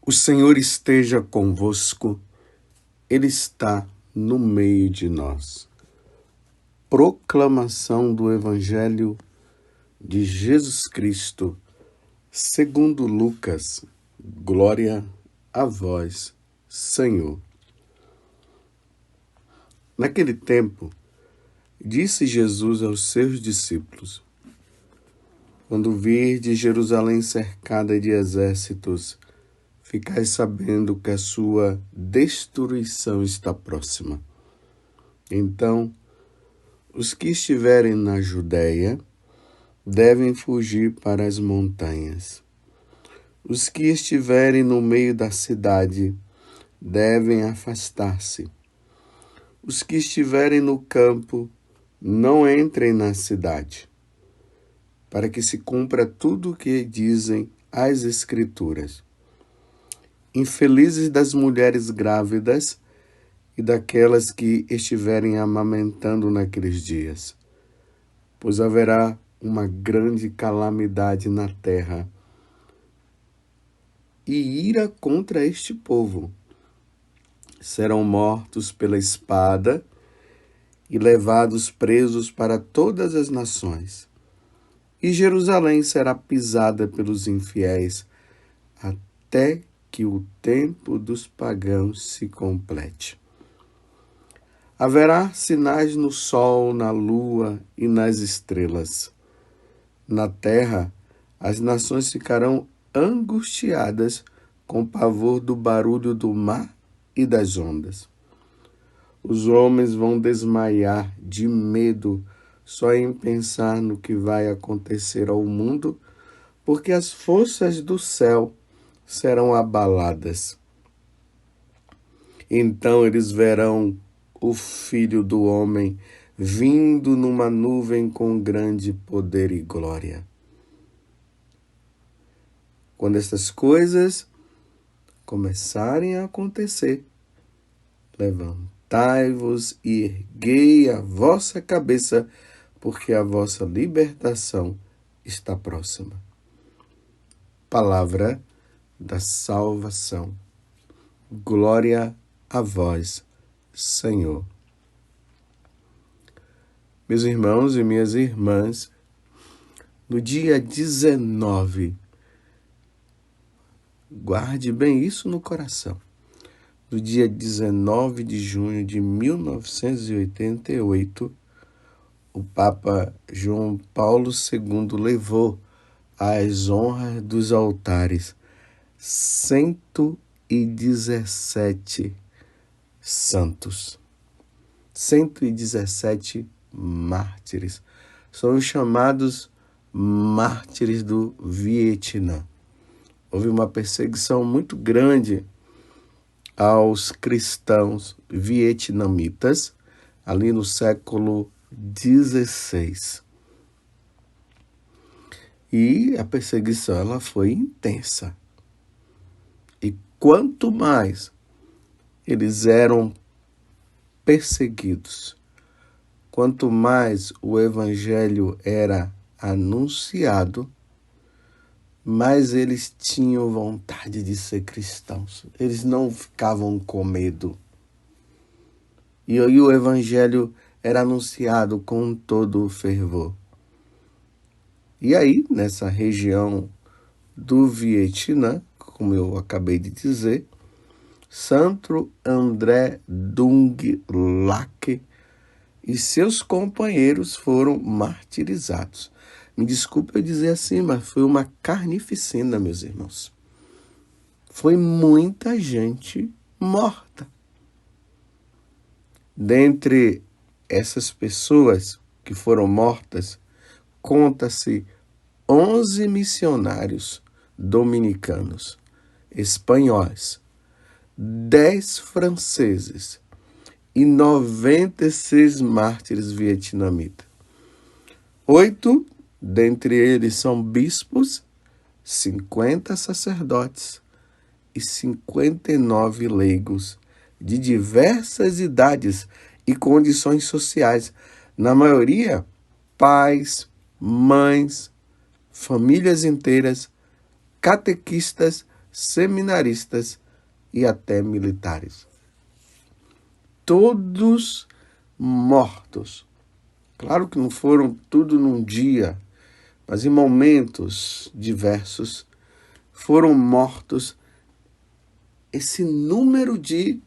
O Senhor esteja convosco, Ele está no meio de nós. Proclamação do Evangelho de Jesus Cristo, segundo Lucas. Glória a vós, Senhor. Naquele tempo, disse Jesus aos seus discípulos: quando virdes Jerusalém cercada de exércitos, ficai sabendo que a sua destruição está próxima. Então, os que estiverem na Judéia devem fugir para as montanhas. Os que estiverem no meio da cidade devem afastar-se. Os que estiverem no campo não entrem na cidade, para que se cumpra tudo o que dizem as Escrituras. Infelizes das mulheres grávidas e daquelas que estiverem amamentando naqueles dias, pois haverá uma grande calamidade na terra e ira contra este povo. Serão mortos pela espada e levados presos para todas as nações. E Jerusalém será pisada pelos infiéis até que o tempo dos pagãos se complete. Haverá sinais no sol, na lua e nas estrelas. Na terra, as nações ficarão angustiadas com pavor do barulho do mar e das ondas. Os homens vão desmaiar de medo só em pensar no que vai acontecer ao mundo, porque as forças do céu serão abaladas. Então eles verão o Filho do Homem vindo numa nuvem com grande poder e glória. Quando essas coisas começarem a acontecer, levantai-vos e erguei a vossa cabeça, porque a vossa libertação está próxima. Palavra da salvação. Glória a vós, Senhor. Meus irmãos e minhas irmãs, no dia 19, guarde bem isso no coração, no dia 19 de junho de 1988, o Papa João Paulo II levou às honras dos altares 117 santos, 117 mártires. São os chamados mártires do Vietnã. Houve uma perseguição muito grande aos cristãos vietnamitas ali no século XVI. E a perseguição ela foi intensa. E quanto mais eles eram perseguidos, quanto mais o evangelho era anunciado, mais eles tinham vontade de ser cristãos. Eles não ficavam com medo. E aí o evangelho era anunciado com todo o fervor. E aí, nessa região do Vietnã, como eu acabei de dizer, Santo André Dung Lac e seus companheiros foram martirizados. Me desculpe eu dizer assim, mas foi uma carnificina, meus irmãos. Foi muita gente morta. Dentre essas pessoas que foram mortas, conta-se 11 missionários dominicanos, espanhóis, 10 franceses e 96 mártires vietnamitas. 8 dentre eles são bispos, 50 sacerdotes e 59 leigos de diversas idades e condições sociais, Na maioria, pais, mães, famílias inteiras, catequistas, seminaristas e até militares. Todos mortos. Claro que não foram tudo num dia, mas em momentos diversos foram mortos esse número de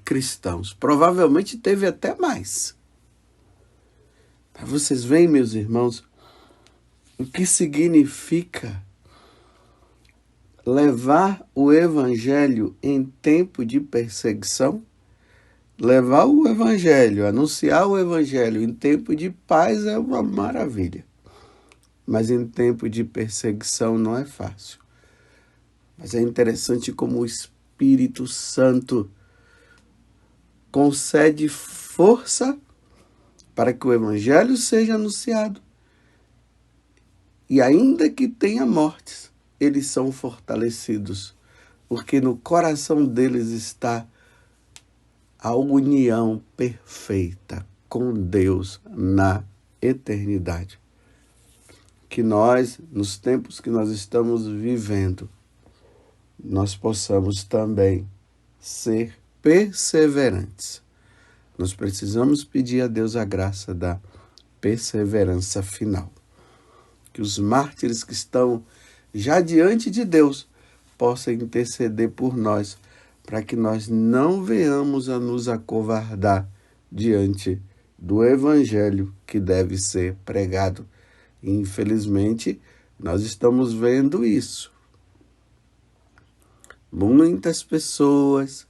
cristãos. Provavelmente teve até mais. Mas vocês veem, meus irmãos, o que significa levar o evangelho em tempo de perseguição? Levar o evangelho, anunciar o evangelho em tempo de paz é uma maravilha. Mas em tempo de perseguição não é fácil. Mas é interessante como o Espírito Santo concede força para que o evangelho seja anunciado. E ainda que tenha mortes, eles são fortalecidos, porque no coração deles está a união perfeita com Deus na eternidade. Que nós, nos tempos que nós estamos vivendo, nós possamos também ser perseverantes. Nós precisamos pedir a Deus a graça da perseverança final. Que os mártires que estão já diante de Deus possam interceder por nós, para que nós não venhamos a nos acovardar diante do evangelho que deve ser pregado. E, infelizmente, nós estamos vendo isso. Muitas pessoas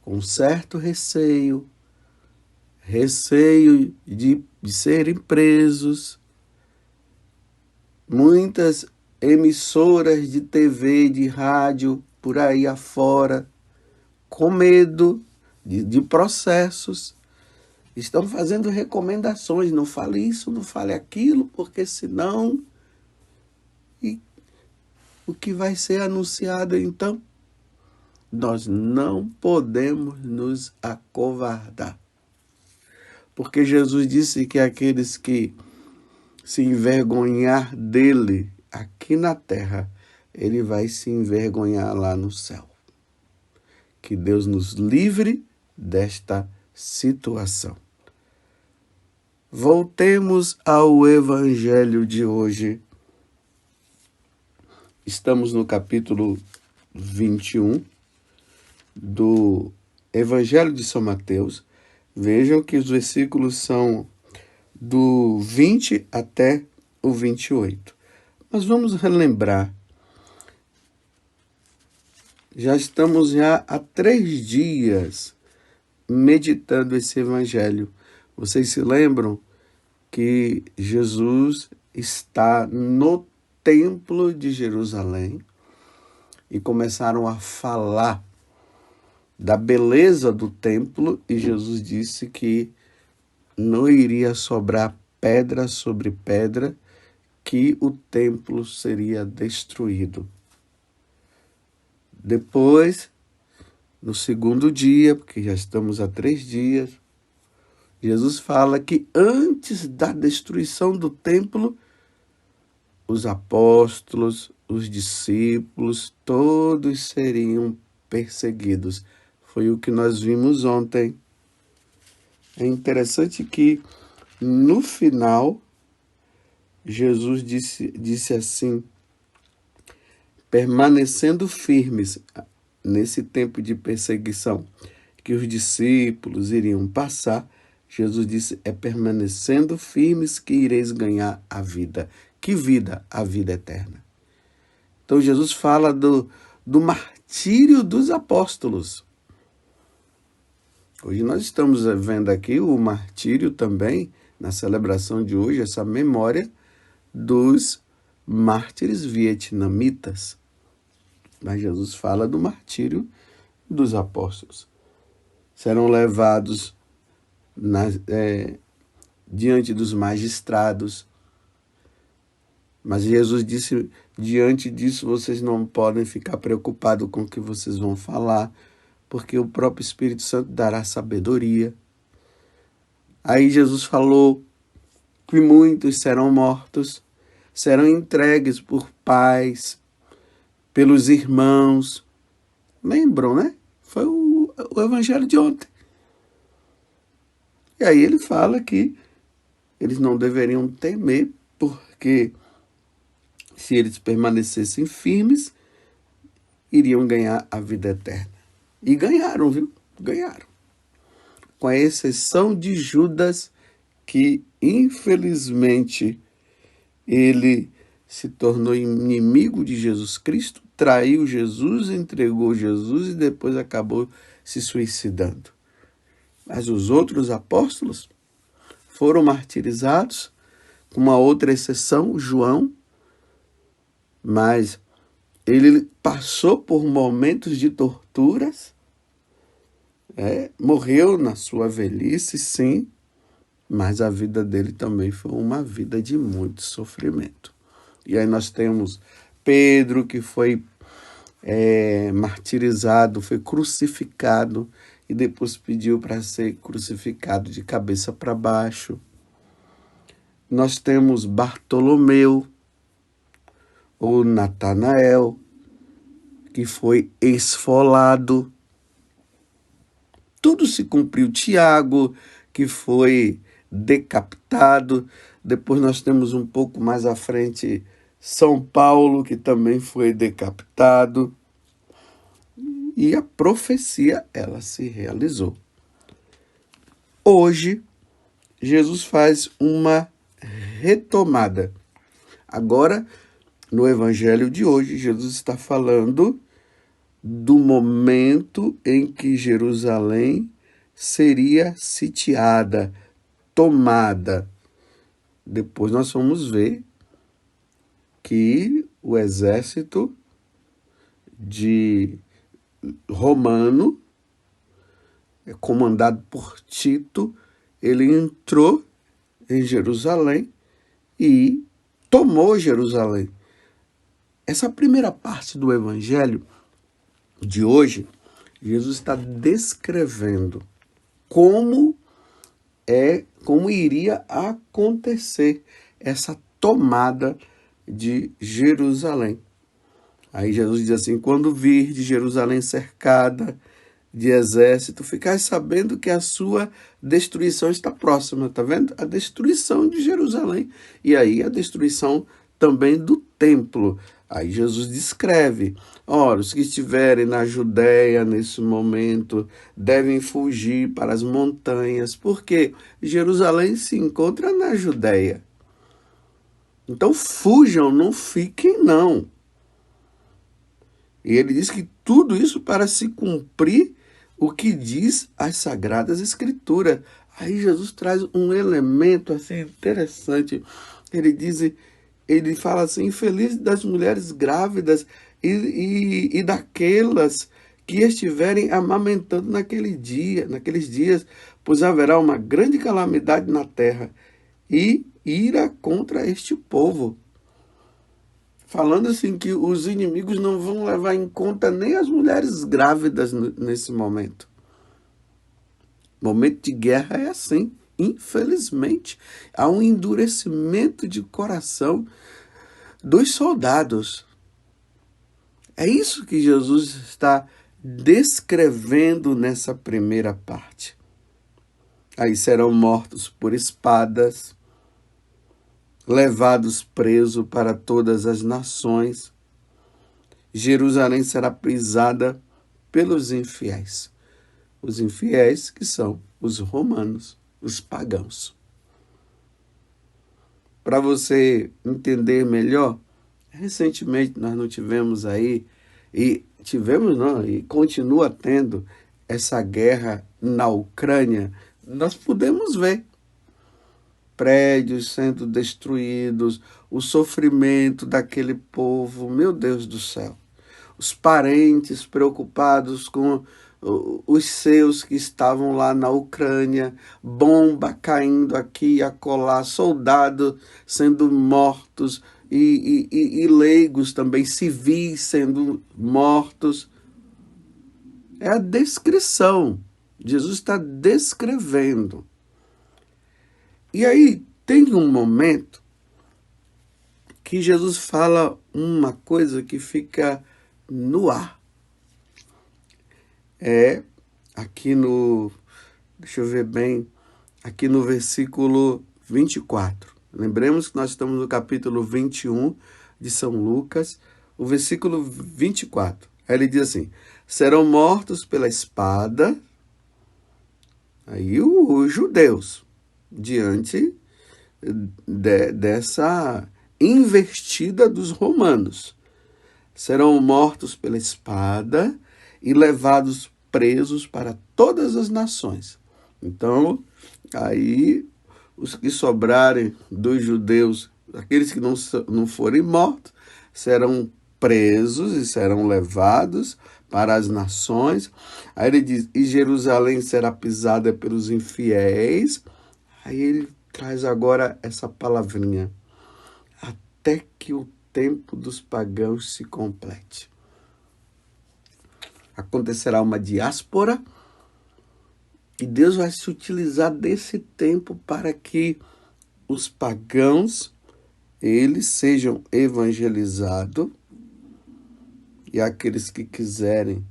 com certo receio de serem presos, muitas emissoras de TV, de rádio, por aí afora, com medo de processos, estão fazendo recomendações, não fale isso, não fale aquilo, porque senão... E o que vai ser anunciado então? Nós não podemos nos acovardar, porque Jesus disse que aqueles que se envergonhar dele aqui na terra, ele vai se envergonhar lá no céu. Que Deus nos livre desta situação. Voltemos ao evangelho de hoje. Estamos no capítulo 21 do Evangelho de São Mateus. Vejam que os versículos são do 20 até o 28. Mas vamos relembrar. Já estamos há 3 dias meditando esse evangelho. Vocês se lembram que Jesus está no Templo de Jerusalém e começaram a falar da beleza do templo, e Jesus disse que não iria sobrar pedra sobre pedra, que o templo seria destruído. Depois, no segundo dia, porque já estamos há 3 dias, Jesus fala que antes da destruição do templo, os apóstolos, os discípulos, todos seriam perseguidos. Foi o que nós vimos ontem. É interessante que, no final, Jesus disse assim, permanecendo firmes nesse tempo de perseguição que os discípulos iriam passar, Jesus disse, é permanecendo firmes que ireis ganhar a vida. Que vida? A vida eterna. Então Jesus fala do martírio dos apóstolos. Hoje nós estamos vendo aqui o martírio também, na celebração de hoje, essa memória dos mártires vietnamitas. Mas Jesus fala do martírio dos apóstolos. Serão levados diante dos magistrados. Mas Jesus disse, diante disso, vocês não podem ficar preocupados com o que vocês vão falar, porque o próprio Espírito Santo dará sabedoria. Aí Jesus falou que muitos serão mortos, serão entregues por pais, pelos irmãos. Lembram, né? Foi o evangelho de ontem. E aí ele fala que eles não deveriam temer, porque se eles permanecessem firmes, iriam ganhar a vida eterna. E ganharam, viu? Ganharam. Com a exceção de Judas, que infelizmente ele se tornou inimigo de Jesus Cristo, traiu Jesus, entregou Jesus e depois acabou se suicidando. Mas os outros apóstolos foram martirizados, com uma outra exceção, João, mas ele passou por momentos de torturas, morreu na sua velhice, sim, mas a vida dele também foi uma vida de muito sofrimento. E aí nós temos Pedro, que foi martirizado, foi crucificado e depois pediu para ser crucificado de cabeça para baixo. Nós temos Bartolomeu, ou Natanael, que foi esfolado. Tudo se cumpriu. Tiago, que foi decapitado. Depois nós temos um pouco mais à frente São Paulo, que também foi decapitado. E a profecia, ela se realizou. Hoje, Jesus faz uma retomada. Agora, no evangelho de hoje, Jesus está falando do momento em que Jerusalém seria sitiada, tomada. Depois nós vamos ver que o exército romano, comandado por Tito, ele entrou em Jerusalém e tomou Jerusalém. Essa primeira parte do evangelho de hoje, Jesus está descrevendo como iria acontecer essa tomada de Jerusalém. Aí Jesus diz assim: quando vir de Jerusalém cercada de exército, ficais sabendo que a sua destruição está próxima, tá vendo? A destruição de Jerusalém. E aí a destruição também do templo. Aí Jesus descreve: ora, os que estiverem na Judéia nesse momento devem fugir para as montanhas, porque Jerusalém se encontra na Judéia. Então fujam, não fiquem não. E ele diz que tudo isso para se cumprir o que diz as Sagradas Escrituras. Aí Jesus traz um elemento assim interessante. Ele fala assim: infeliz das mulheres grávidas e daquelas que estiverem amamentando naqueles dias, pois haverá uma grande calamidade na terra e ira contra este povo. Falando assim que os inimigos não vão levar em conta nem as mulheres grávidas nesse momento. Momento de guerra é assim, infelizmente. Há um endurecimento de coração dos soldados. É isso que Jesus está descrevendo nessa primeira parte. Aí serão mortos por espadas, levados presos para todas as nações. Jerusalém será pisada pelos infiéis. Os infiéis que são os romanos, os pagãos. Para você entender melhor, recentemente nós não tivemos aí, e continua tendo essa guerra na Ucrânia. Nós podemos ver prédios sendo destruídos, o sofrimento daquele povo, meu Deus do céu. Os parentes preocupados com os seus que estavam lá na Ucrânia, bomba caindo aqui e acolá, soldados sendo mortos e leigos também, civis sendo mortos. É a descrição. Jesus está descrevendo. E aí tem um momento que Jesus fala uma coisa que fica no ar. É aqui no, deixa eu ver bem, aqui no versículo 24. Lembremos que nós estamos no capítulo 21 de São Lucas, o versículo 24. Aí ele diz assim: serão mortos pela espada, aí os judeus, diante dessa investida dos romanos. Serão mortos pela espada e levados presos para todas as nações. Então, aí os que sobrarem dos judeus, aqueles que não forem mortos, serão presos e serão levados para as nações. Aí ele diz, e Jerusalém será pisada pelos infiéis. Aí ele traz agora essa palavrinha, até que o tempo dos pagãos se complete. Acontecerá uma diáspora e Deus vai se utilizar desse tempo para que os pagãos, eles sejam evangelizados e aqueles que quiserem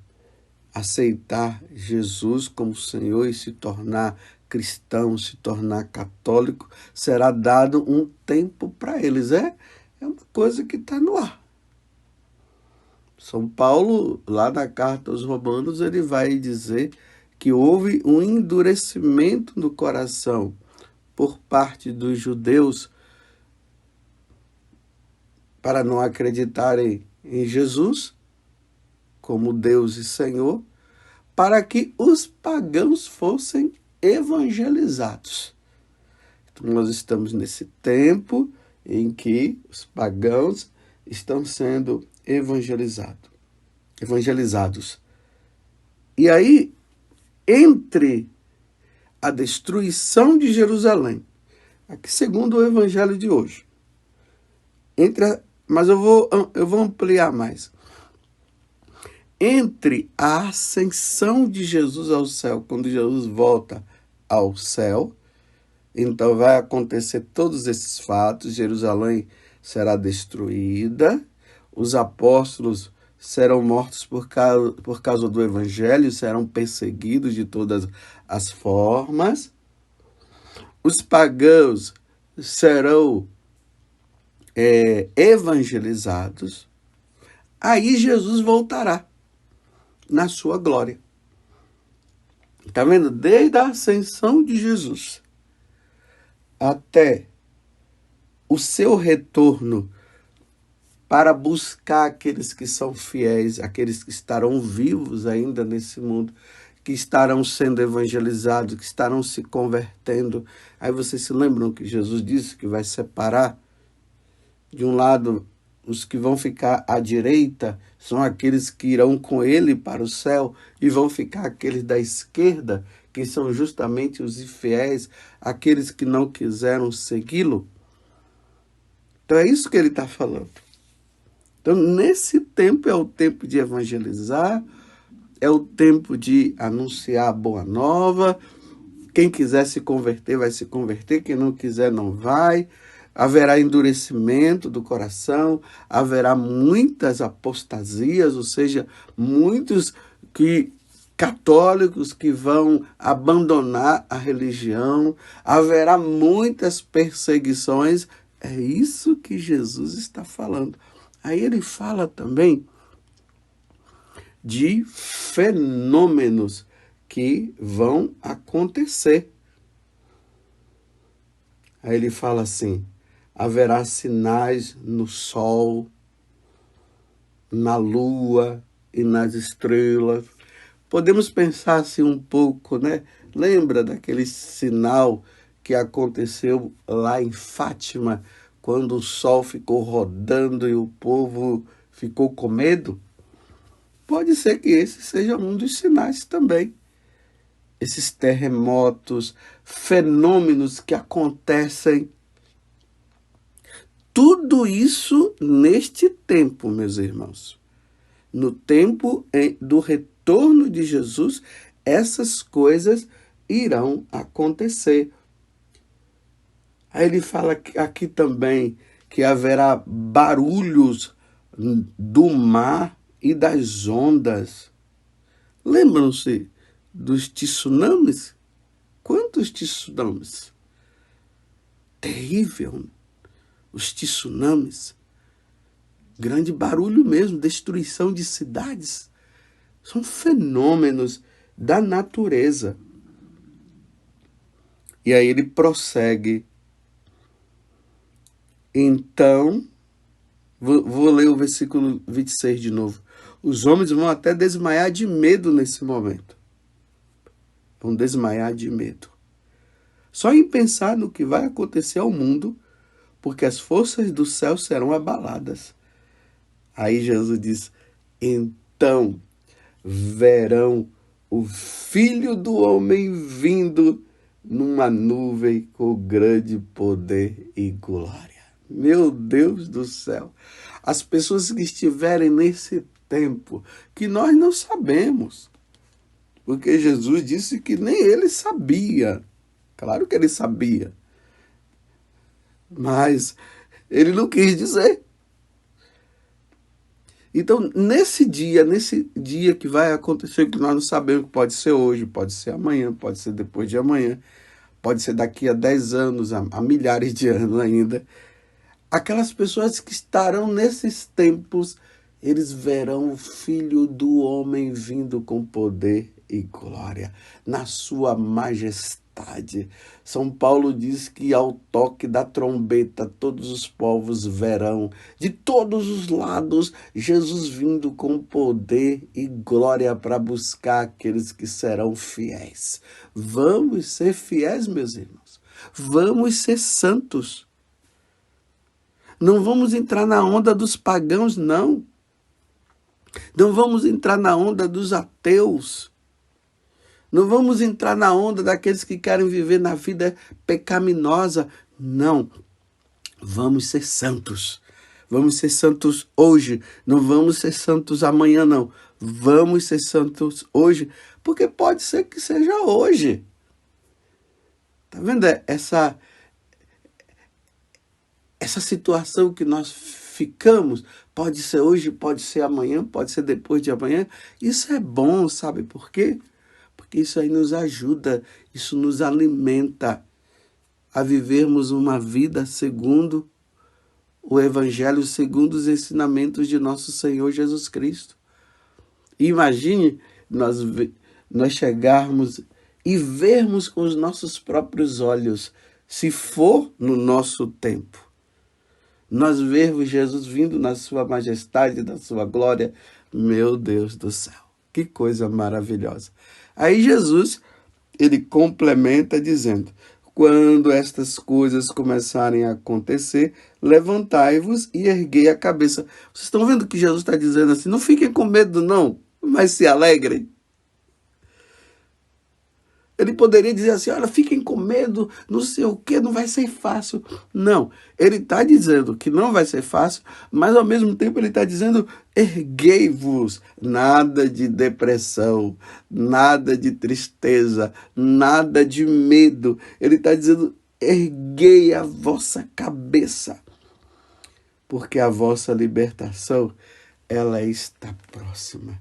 aceitar Jesus como Senhor e se tornar cristão, se tornar católico, será dado um tempo para eles. É uma coisa que está no ar. São Paulo, lá na carta aos Romanos, ele vai dizer que houve um endurecimento no coração por parte dos judeus para não acreditarem em Jesus como Deus e Senhor, para que os pagãos fossem evangelizados. Então, nós estamos nesse tempo em que os pagãos estão sendo evangelizados. E aí, entre a destruição de Jerusalém, aqui segundo o evangelho de hoje, mas eu vou ampliar mais. Entre a ascensão de Jesus ao céu, quando Jesus volta ao céu, então vai acontecer todos esses fatos, Jerusalém será destruída, os apóstolos serão mortos por causa do evangelho, serão perseguidos de todas as formas, os pagãos serão evangelizados, aí Jesus voltará na sua glória. Está vendo? Desde a ascensão de Jesus até o seu retorno para buscar aqueles que são fiéis, aqueles que estarão vivos ainda nesse mundo, que estarão sendo evangelizados, que estarão se convertendo. Aí vocês se lembram que Jesus disse que vai separar de um lado os que vão ficar à direita, são aqueles que irão com ele para o céu, e vão ficar aqueles da esquerda, que são justamente os infiéis, aqueles que não quiseram segui-lo. Então é isso que ele está falando. Então, nesse tempo é o tempo de evangelizar, é o tempo de anunciar a boa nova. Quem quiser se converter vai se converter, quem não quiser não vai. Haverá endurecimento do coração, haverá muitas apostasias, ou seja, muitos católicos que vão abandonar a religião, haverá muitas perseguições. É isso que Jesus está falando. Aí ele fala também de fenômenos que vão acontecer. Aí ele fala assim, haverá sinais no sol, na lua e nas estrelas. Podemos pensar assim um pouco, né? Lembra daquele sinal que aconteceu lá em Fátima, quando o sol ficou rodando e o povo ficou com medo? Pode ser que esse seja um dos sinais também. Esses terremotos, fenômenos que acontecem. Tudo isso neste tempo, meus irmãos. No tempo do retorno de Jesus, essas coisas irão acontecer. Aí ele fala aqui também que haverá barulhos do mar e das ondas. Lembram-se dos tsunamis? Quantos tsunamis? Terrível. Os tsunamis. Grande barulho mesmo, destruição de cidades. São fenômenos da natureza. E aí ele prossegue. Então, vou ler o versículo 26 de novo. Os homens vão até desmaiar de medo nesse momento. Vão desmaiar de medo. Só em pensar no que vai acontecer ao mundo, porque as forças do céu serão abaladas. Aí Jesus diz, então verão o Filho do Homem vindo numa nuvem com grande poder e glória. Meu Deus do céu. As pessoas que estiverem nesse tempo, que nós não sabemos, porque Jesus disse que nem ele sabia. Claro que ele sabia, mas ele não quis dizer. Então, nesse dia que vai acontecer, que nós não sabemos, que pode ser hoje, pode ser amanhã, pode ser depois de amanhã, pode ser daqui a 10 anos, a milhares de anos ainda, aquelas pessoas que estarão nesses tempos, eles verão o Filho do Homem vindo com poder e glória, na sua majestade. São Paulo diz que ao toque da trombeta todos os povos verão, de todos os lados, Jesus vindo com poder e glória para buscar aqueles que serão fiéis. Vamos ser fiéis, meus irmãos. Vamos ser santos. Não vamos entrar na onda dos pagãos, não. Não vamos entrar na onda dos ateus. Não vamos entrar na onda daqueles que querem viver na vida pecaminosa. Não. Vamos ser santos. Vamos ser santos hoje. Não vamos ser santos amanhã, não. Vamos ser santos hoje, porque pode ser que seja hoje. Tá vendo essa situação que nós ficamos? Pode ser hoje, pode ser amanhã, pode ser depois de amanhã. Isso é bom, sabe por quê? Porque isso aí nos ajuda, isso nos alimenta a vivermos uma vida segundo o Evangelho, segundo os ensinamentos de nosso Senhor Jesus Cristo. E imagine nós chegarmos e vermos com os nossos próprios olhos, se for no nosso tempo, nós vermos Jesus vindo na sua majestade, na sua glória. Meu Deus do céu, que coisa maravilhosa. Aí Jesus, ele complementa dizendo, quando estas coisas começarem a acontecer, levantai-vos e erguei a cabeça. Vocês estão vendo que Jesus está dizendo assim, não fiquem com medo não, mas se alegrem. Ele poderia dizer assim, olha, fiquem com medo, não sei o quê, não vai ser fácil. Não, ele está dizendo que não vai ser fácil, mas ao mesmo tempo ele está dizendo, erguei-vos, nada de depressão, nada de tristeza, nada de medo. Ele está dizendo, erguei a vossa cabeça, porque a vossa libertação, ela está próxima.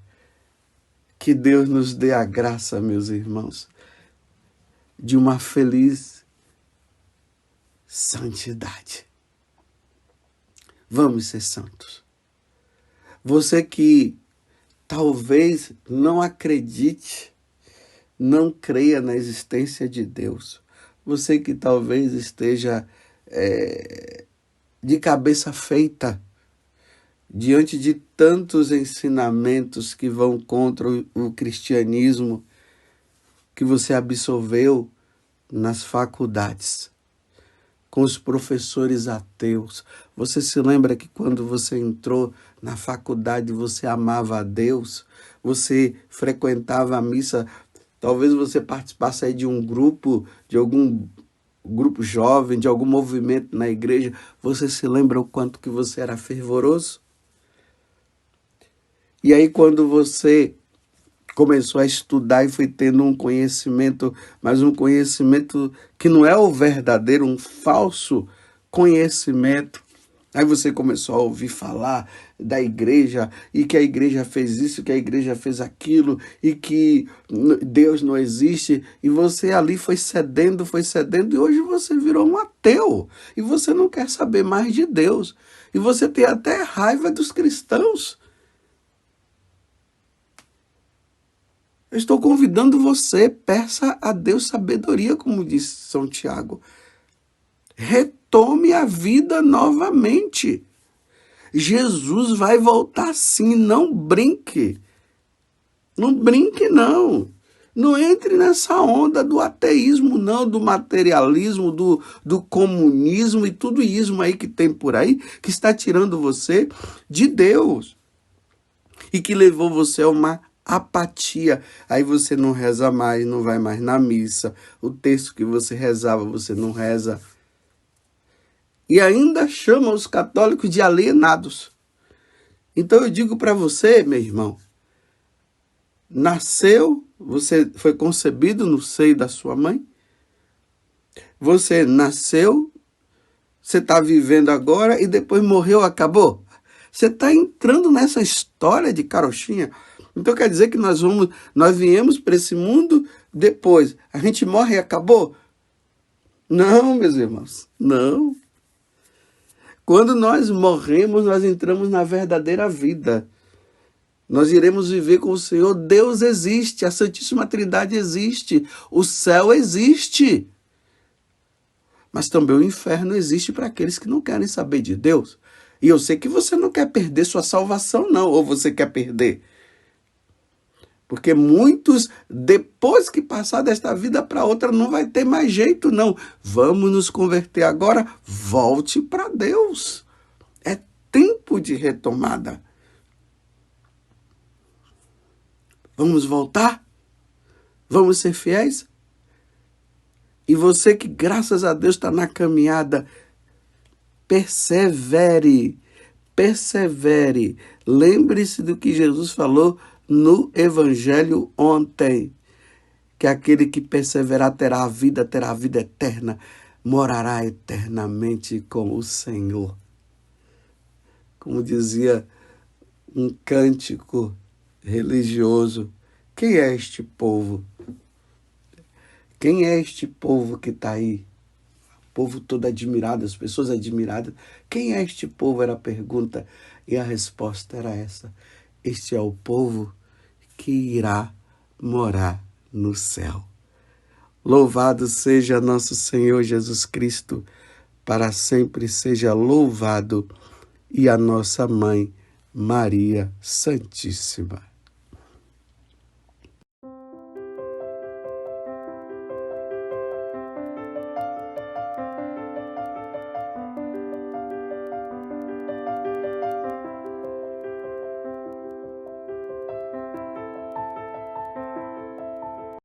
Que Deus nos dê a graça, meus irmãos, de uma feliz santidade. Vamos ser santos. Você que talvez não acredite, não creia na existência de Deus. Você que talvez esteja de cabeça feita diante de tantos ensinamentos que vão contra o cristianismo, que você absorveu nas faculdades, com os professores ateus. Você se lembra que quando você entrou na faculdade, você amava a Deus? Você frequentava a missa? Talvez você participasse aí de um grupo, de algum grupo jovem, de algum movimento na igreja. Você se lembra o quanto que você era fervoroso? E aí quando você começou a estudar e foi tendo um conhecimento, mas um conhecimento que não é o verdadeiro, um falso conhecimento. Aí você começou a ouvir falar da igreja e que a igreja fez isso, que a igreja fez aquilo e que Deus não existe. E você ali foi cedendo e hoje você virou um ateu. E você não quer saber mais de Deus. E você tem até raiva dos cristãos. Eu estou convidando você, peça a Deus sabedoria, como disse São Tiago. Retome a vida novamente. Jesus vai voltar sim, não brinque. Não brinque, não. Não entre nessa onda do ateísmo, não, do materialismo, do comunismo e tudo ismo aí que tem por aí, que está tirando você de Deus e que levou você a uma apatia. Aí você não reza mais, não vai mais na missa. O texto que você rezava, você não reza. E ainda chama os católicos de alienados. Então eu digo para você, meu irmão, nasceu, você foi concebido no seio da sua mãe, você nasceu, você está vivendo agora e depois morreu, acabou. Você está entrando nessa história de carochinha. Então quer dizer que nós viemos para esse mundo depois. A gente morre e acabou? Não, meus irmãos, não. Quando nós morremos, nós entramos na verdadeira vida. Nós iremos viver com o Senhor. Deus existe, a Santíssima Trindade existe, o céu existe. Mas também o inferno existe para aqueles que não querem saber de Deus. E eu sei que você não quer perder sua salvação, não. Ou você quer perder? Porque muitos, depois que passar desta vida para outra, não vai ter mais jeito, não. Vamos nos converter agora, volte para Deus. É tempo de retomada. Vamos voltar? Vamos ser fiéis? E você que, graças a Deus, está na caminhada, persevere, persevere. Lembre-se do que Jesus falou no Evangelho ontem, que aquele que perseverar terá a vida eterna, morará eternamente com o Senhor. Como dizia um cântico religioso, quem é este povo? Quem é este povo que está aí? O povo todo admirado, as pessoas admiradas. Quem é este povo? Era a pergunta. E a resposta era essa. Este é o povo que irá morar no céu. Louvado seja nosso Senhor Jesus Cristo, para sempre seja louvado, e a nossa Mãe, Maria Santíssima.